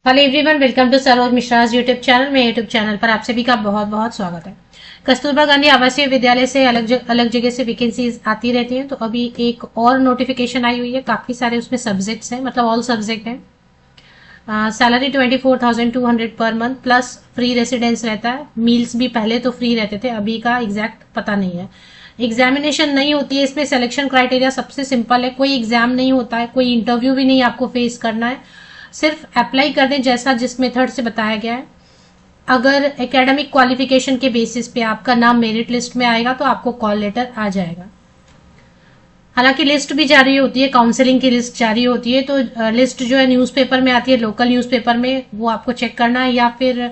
Hello everyone, welcome to Saroj Mishra's YouTube channel. मेरे YouTube channel पर आप सभी का बहुत बहुत स्वागत है। कस्तूरबा गांधी आवासीय विद्यालय से अलग जगह से वैकेंसीज आती रहती हैं। तो अभी एक और नोटिफिकेशन आई हुई है, काफी सारे उसमें सब्जेक्ट्स हैं, मतलब ऑल सब्जेक्ट हैं। Salary 24,200 per month plus free residence रहता है। मील्स भी पहले तो फ्री रहते थे, अभी का एग्जैक्ट पता नहीं है। एग्जामिनेशन नहीं होती है इसमें। सिलेक्शन क्राइटेरिया सबसे सिंपल है, कोई एग्जाम नहीं होता है, कोई इंटरव्यू भी नहीं आपको फेस करना है। सिर्फ अप्लाई कर दें जैसा जिस मेथड से बताया गया है। अगर एकेडमिक क्वालिफिकेशन के बेसिस पे आपका नाम मेरिट लिस्ट में आएगा तो आपको कॉल लेटर आ जाएगा। हालांकि लिस्ट भी जारी होती है, काउंसलिंग की लिस्ट जारी होती है, तो लिस्ट जो है न्यूज़पेपर में आती है, लोकल न्यूज़पेपर में, वो आपको चेक करना है, या फिर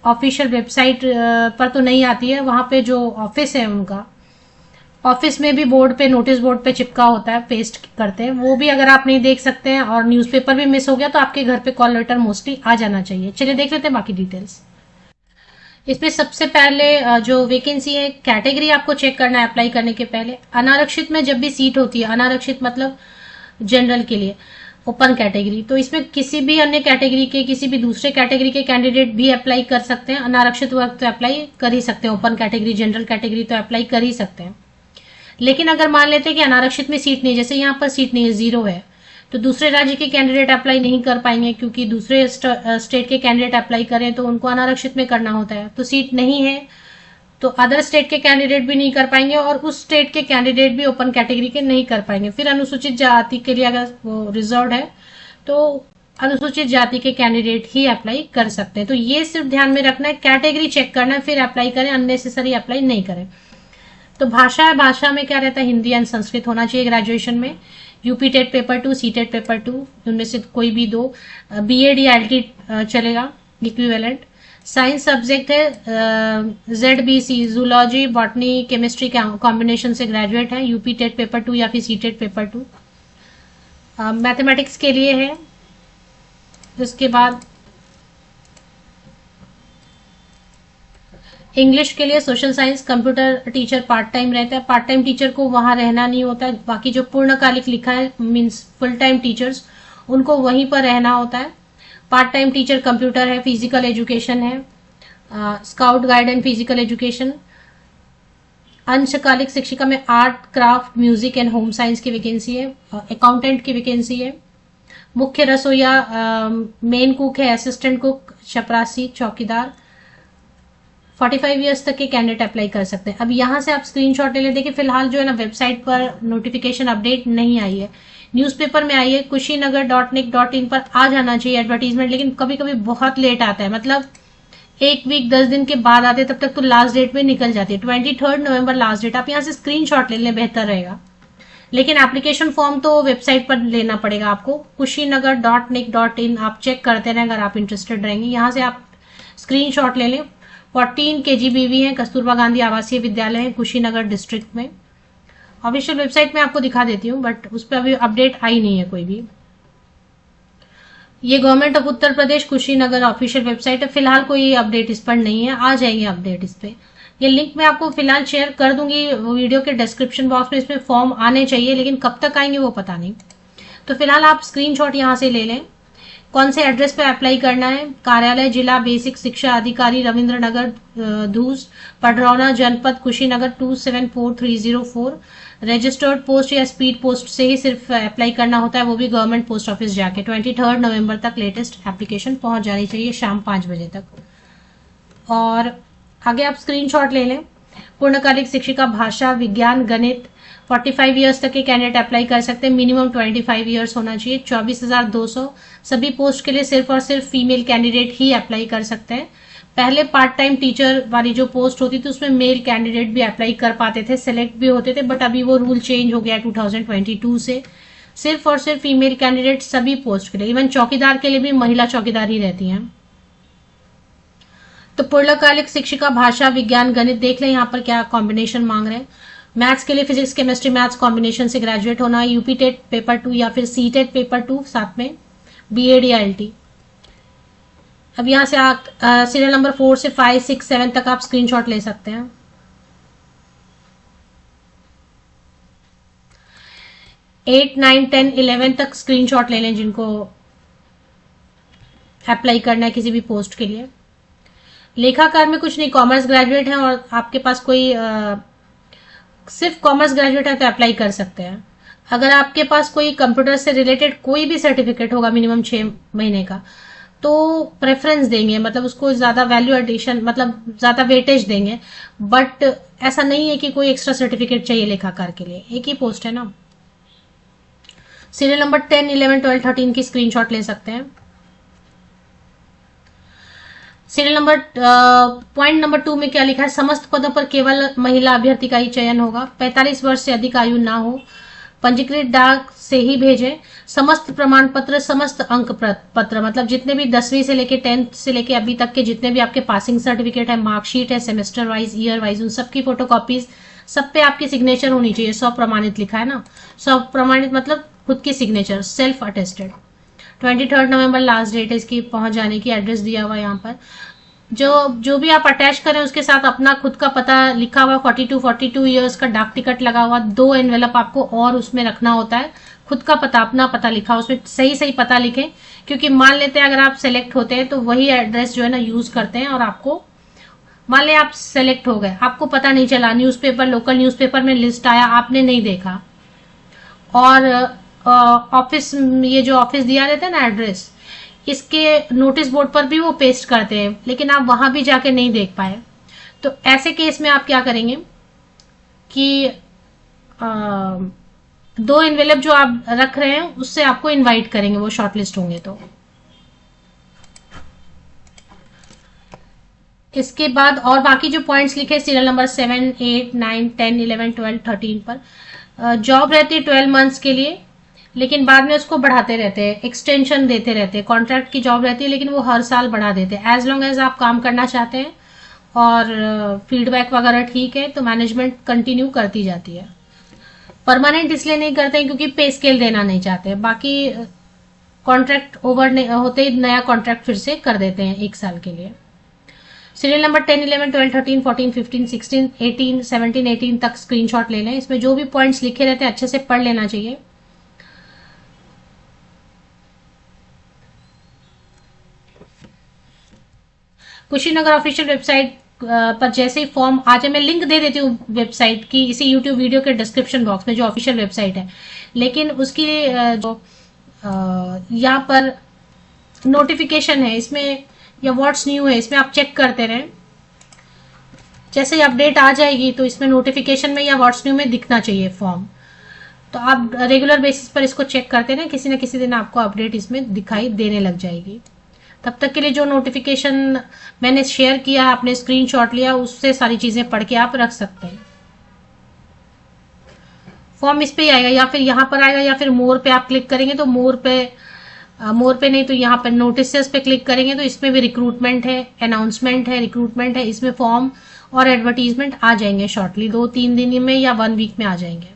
ऑफिशियल वेबसाइट पर तो नहीं आती है। वहां पे जो ऑफिस है उनका, ऑफिस में भी बोर्ड पे, नोटिस बोर्ड पे चिपका होता है, पेस्ट करते हैं, वो भी अगर आप नहीं देख सकते हैं और न्यूज़पेपर भी मिस हो गया तो आपके घर पे कॉल लेटर मोस्टली आ जाना चाहिए। चलिए देख लेते हैं बाकी डिटेल्स। इसमें सबसे पहले जो वैकेंसी है, कैटेगरी आपको चेक करना है अप्लाई करने के पहले। अनारक्षित में जब भी सीट होती है, अनारक्षित मतलब जनरल के लिए, ओपन कैटेगरी, तो इसमें किसी भी अन्य कैटेगरी के, किसी भी दूसरे कैटेगरी के कैंडिडेट भी अप्लाई कर सकते हैं। अनारक्षित वर्ग तो अप्लाई कर ही सकते हैं, ओपन कैटेगरी, जनरल कैटेगरी तो अप्लाई कर ही सकते हैं। लेकिन अगर मान लेते हैं कि अनारक्षित में सीट नहीं, जैसे यहाँ पर सीट नहीं है, 0 है, तो दूसरे राज्य के कैंडिडेट अप्लाई नहीं कर पाएंगे, क्योंकि दूसरे स्टेट के कैंडिडेट अप्लाई करें तो उनको अनारक्षित में करना होता है। तो सीट नहीं है तो अदर स्टेट के कैंडिडेट भी नहीं कर पाएंगे, और उस स्टेट के कैंडिडेट भी ओपन कैटेगरी के नहीं कर पाएंगे। फिर अनुसूचित जाति के लिए अगर वो रिजर्व है तो अनुसूचित जाति के कैंडिडेट ही अप्लाई कर सकते हैं। तो ये सिर्फ ध्यान में रखना है, कैटेगरी चेक करना है, फिर अप्लाई करें, अननेसेसरी अप्लाई नहीं करें। तो भाषा है, भाषा में क्या रहता है, हिंदी एंड संस्कृत होना चाहिए ग्रेजुएशन में। UP TET paper 2, C TET paper 2, उनमें से कोई भी दो। बीएड या एलटी चलेगा, इक्विवेलेंट। साइंस सब्जेक्ट है ZBC, zoology, botany, chemistry combination से ग्रेजुएट है, यूपी टेट पेपर 2 या फिर सी टेट पेपर 2। मैथमेटिक्स के लिए है। उसके बाद इंग्लिश के लिए social science, computer teacher part time रहता है। पार्ट टाइम टीचर को वहां रहना नहीं होता है, बाकी जो पूर्णकालिक लिखा है मीन्स फुल टाइम टीचर्स, उनको वहीं पर रहना होता है। पार्ट टाइम टीचर कंप्यूटर है, फिजिकल एजुकेशन है, scout guide and physical education. अंशकालिक शिक्षिका में art, craft, music and home science की वैकेंसी है। अकाउंटेंट की वैकेंसी है। मुख्य रसोईया, मेन कुक है, असिस्टेंट कुक, चपरासी, चौकीदार। 45 ईयर्स तक के कैंडिडेट अप्लाई कर सकते हैं। अब यहाँ से आप स्क्रीनशॉट ले लें। देखिए फिलहाल जो है ना, वेबसाइट पर नोटिफिकेशन अपडेट नहीं आई है, न्यूज़पेपर में आई है, kushinagar.nic.in पर आ जाना चाहिए एडवर्टीजमेंट, लेकिन कभी कभी बहुत लेट आता है, मतलब 1 वीक 10 दिन के बाद आते, तब तक तो लास्ट डेट में निकल जाती है। 23 नवंबर लास्ट डेट। आप यहाँ से स्क्रीनशॉट ले लें, बेहतर रहेगा। लेकिन एप्लीकेशन फॉर्म तो वेबसाइट पर लेना पड़ेगा आपको, kushinagar.nic.in। आप चेक करते रहें अगर आप इंटरेस्टेड रहेंगे। यहाँ से आप स्क्रीनशॉट ले लें। 14 KGBV है, कस्तूरबा गांधी आवासीय विद्यालय है, कुशीनगर डिस्ट्रिक्ट में। ऑफिशियल वेबसाइट में आपको दिखा देती हूँ, बट उस पर अभी अपडेट आई नहीं है कोई भी। ये government of Uttar Pradesh Kushinagar official website है। फिलहाल कोई अपडेट इस पर नहीं है, आ जाएंगे अपडेट इस पे। ये लिंक मैं आपको फिलहाल शेयर कर दूंगी वीडियो के डिस्क्रिप्शन बॉक्स में। इसमें फॉर्म आने चाहिए, लेकिन कब तक आएंगे वो पता नहीं। तो फिलहाल आप स्क्रीनशॉट यहाँ से ले लें। कौन से एड्रेस पे अप्लाई करना है, कार्यालय जिला बेसिक शिक्षा अधिकारी, रविंद्र नगर, धूस, पडरौना जनपद, कुशीनगर 274304। रजिस्टर्ड पोस्ट या स्पीड पोस्ट से ही सिर्फ अप्लाई करना होता है, वो भी गवर्नमेंट पोस्ट ऑफिस जाके। 23 नवंबर तक लेटेस्ट एप्लीकेशन पहुंच जानी चाहिए, शाम 5 बजे तक। और आगे आप स्क्रीनशॉट ले लें। पूर्णकालिक शिक्षिका भाषा, विज्ञान, गणित, 45 ईयर्स तक के कैंडिडेट अप्लाई कर सकते हैं। मिनिमम 25 ईयर्स होना चाहिए। 24,200 सभी पोस्ट के लिए सिर्फ और सिर्फ फीमेल कैंडिडेट ही अप्लाई कर सकते हैं। पहले पार्ट टाइम टीचर वाली जो पोस्ट होती थी उसमें मेल कैंडिडेट भी अप्लाई कर पाते थे, सिलेक्ट भी होते थे, बट अभी वो रूल चेंज हो गया 2022 से। सिर्फ और सिर्फ फीमेल कैंडिडेट सभी पोस्ट के लिए। इवन चौकीदार के लिए भी महिला चौकीदार ही रहती हैं। तो पूर्णकालिक शिक्षिका भाषा, विज्ञान, गणित देख लें यहाँ पर क्या कॉम्बिनेशन मांग रहे हैं। मैथ्स के लिए फिजिक्स, केमिस्ट्री, मैथ्स कॉम्बिनेशन से ग्रेजुएट होना है। यूपी टेट पेपर 2 या फिर सी टेट पेपर 2, साथ में बीएड या एलटी। अब यहाँ से आप सीरियल नंबर 4 से 5, 6, 7 तक आप स्क्रीनशॉट ले सकते हैं। 8, 9, 10, 11 तक स्क्रीनशॉट ले लें जिनको अप्लाई करना है किसी भी पोस्ट के लिए। लेखाकार में कुछ नहीं, कॉमर्स ग्रेजुएट है और आपके पास कोई सिर्फ कॉमर्स ग्रेजुएट है तो अप्लाई कर सकते हैं। अगर आपके पास कोई कंप्यूटर से रिलेटेड कोई भी सर्टिफिकेट होगा मिनिमम 6 महीने का तो प्रेफरेंस देंगे, मतलब उसको ज्यादा वैल्यू एडिशन, मतलब ज्यादा वेटेज देंगे। बट ऐसा नहीं है कि कोई एक्स्ट्रा सर्टिफिकेट चाहिए लेखाकार के लिए, एक ही पोस्ट है ना। सीरियल नंबर 10, 11, 12, 13 की स्क्रीनशॉट ले सकते हैं। सीरियल नंबर पॉइंट नंबर 2 में क्या लिखा है, समस्त पदों पर केवल महिला अभ्यर्थी का ही चयन होगा, 45 वर्ष से अधिक आयु ना हो, पंजीकृत डाक से ही भेजें, समस्त प्रमाण पत्र, समस्त अंक पत्र, मतलब जितने भी 10वीं से लेके 10th से लेके अभी तक के जितने भी आपके पासिंग सर्टिफिकेट है, मार्कशीट है, सेमेस्टर वाइज, ईयर वाइज, उन सबकी फोटोकॉपीज, सब पे आपकी सिग्नेचर होनी चाहिए। 100 प्रमाणित लिखा है ना, 100 प्रमाणित मतलब खुद की सिग्नेचर, सेल्फ अटेस्टेड। 23 नवंबर लास्ट डेट है इसकी पहुंच जाने की, एड्रेस दिया हुआ है यहाँ पर। जो भी आप अटैच करें उसके साथ अपना खुद का पता लिखा हुआ, 42 ईयर्स का डाक टिकट लगा हुआ, 2 एनवेलप आपको और उसमें रखना होता है, खुद का पता, अपना पता लिखा, उसमें सही पता लिखें, क्योंकि मान लेते हैं अगर आप सेलेक्ट होते हैं तो वही एड्रेस जो है ना यूज करते हैं, और आपको मान लें आप सेलेक्ट हो गए, आपको पता नहीं चला, न्यूज़पेपर, लोकल न्यूज़पेपर में लिस्ट आया, आपने नहीं देखा, और ऑफिस, ये जो ऑफिस दिया रहता है ना एड्रेस, इसके नोटिस बोर्ड पर भी वो पेस्ट करते हैं, लेकिन आप वहां भी जाके नहीं देख पाए, तो ऐसे केस में आप क्या करेंगे कि 2 एनवेलप जो आप रख रहे हैं उससे आपको इनवाइट करेंगे, वो शॉर्टलिस्ट होंगे तो। इसके बाद और बाकी जो पॉइंट्स लिखे सीरियल नंबर 7, 8, 9, 10, 11, 12, 13 पर जॉब रहती है 12 मंथ्स के लिए, लेकिन बाद में उसको बढ़ाते रहते हैं, एक्सटेंशन देते रहते हैं। कॉन्ट्रैक्ट की जॉब रहती है लेकिन वो हर साल बढ़ा देते हैं, एज लॉन्ग एज आप काम करना चाहते हैं और फीडबैक वगैरह ठीक है तो मैनेजमेंट कंटिन्यू करती जाती है। परमानेंट इसलिए नहीं करते हैं क्योंकि पे स्केल देना नहीं चाहते, बाकी कॉन्ट्रैक्ट ओवर होते ही नया कॉन्ट्रैक्ट फिर से कर देते हैं 1 साल के लिए। सीरियल नंबर 10, 11, 12, 13, 14, 15, 16, 18, 17, 18 तक स्क्रीनशॉट ले लें। इसमें जो भी पॉइंट्स लिखे रहते हैं अच्छे से पढ़ लेना चाहिए। कुशीनगर ऑफिशियल वेबसाइट पर जैसे ही फॉर्म आ जाए, मैं लिंक दे देती हूँ वेबसाइट की इसी यूट्यूब वीडियो के डिस्क्रिप्शन बॉक्स में, जो ऑफिशियल वेबसाइट है, लेकिन उसकी जो यहाँ पर नोटिफिकेशन है इसमें या व्हाट्स न्यू है इसमें आप चेक करते रहें। जैसे ही अपडेट आ जाएगी तो इसमें नोटिफिकेशन में या व्हाट्स न्यू में दिखना चाहिए फॉर्म, तो आप रेगुलर बेसिस पर इसको चेक करते रहें, किसी न किसी दिन आपको अपडेट इसमें दिखाई देने लग जाएगी। तब तक के लिए जो नोटिफिकेशन मैंने शेयर किया, आपने स्क्रीनशॉट लिया, उससे सारी चीजें पढ़ के आप रख सकते हैं। फॉर्म इस पे ही आएगा या फिर यहाँ पर आएगा या फिर मोर पे आप क्लिक करेंगे तो मोर पे नहीं तो यहाँ पर नोटिसेस पे क्लिक करेंगे तो इसमें भी रिक्रूटमेंट है, अनाउंसमेंट है, रिक्रूटमेंट है, इसमें फॉर्म और एडवर्टीजमेंट आ जाएंगे शॉर्टली, 2-3 दिन में या 1 वीक में आ जाएंगे।